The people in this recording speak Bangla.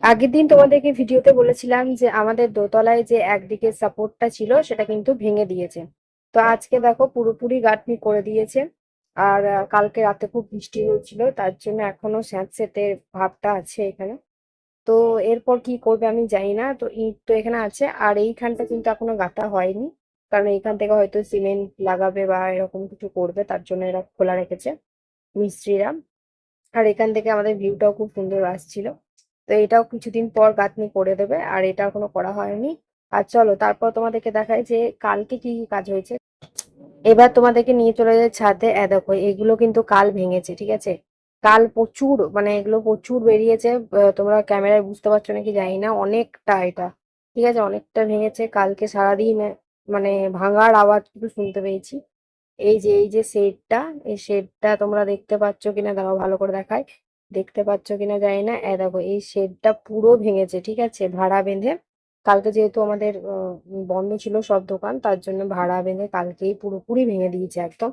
আগের দিন তোমাদেরকে ভিডিওতে বলেছিলাম যে আমাদের দোতলায় যে একদিকে সাপোর্টটা ছিল সেটা কিন্তু ভেঙে দিয়েছে। তো আজকে দেখো পুরোপুরি গাঁথনি করে দিয়েছে। আর কালকে রাতে খুব বৃষ্টি হয়েছিল, তার জন্য এখনো স্যাঁতসেঁতে ভাবটা আছে এখানে। তো এরপর কি করবে আমি জানি না। তো ইট তো এখানে আছে, আর এইখানটা কিন্তু এখনো গাঁথা হয়নি, কারণ এইখান থেকে হয়তো সিমেন্ট লাগাবে বা এরকম কিছু করবে, তার জন্য এরা খোলা রেখেছে মিস্ত্রিরা। আর এখান থেকে আমাদের ভিউটাও খুব সুন্দর আসছিল। তো এটাও কিছুদিন পর গাঁথনি করে দেবে, আর এটা এখনো করা হয়নি। আর চলো তারপর তোমাদেরকে দেখায় যে কালকে কি কি কাজ হয়েছে। এবার তোমাদেরকে নিয়ে চলে যায় ছাদে। দেখো এগুলো কিন্তু কাল ভেঙেছে, ঠিক আছে। কাল প্রচুর, মানে এগুলো প্রচুর বেরিয়েছে। তোমরা ক্যামেরায় বুঝতে পারছো নাকি জানি না, অনেকটা এটা, ঠিক আছে, অনেকটা ভেঙেছে কালকে সারাদিন। মানে ভাঙার আওয়াজ কিন্তু শুনতে পেয়েছি। এই যে শেডটা, এই শেডটা তোমরা দেখতে পাচ্ছ কিনা দাঁড়াও ভালো করে দেখায়। দেখতে পাচ্ছ কিনা জানি না, দেখো এই শেডটা পুরো ভেঙেছে, ঠিক আছে, ভাড়া বেঁধে। কালকে যেহেতু আমাদের বন্ধ ছিল সব দোকান, তার জন্য ভাড়া বেঁধে কালকেই পুরোপুরি ভেঙে দিয়েছে একদম।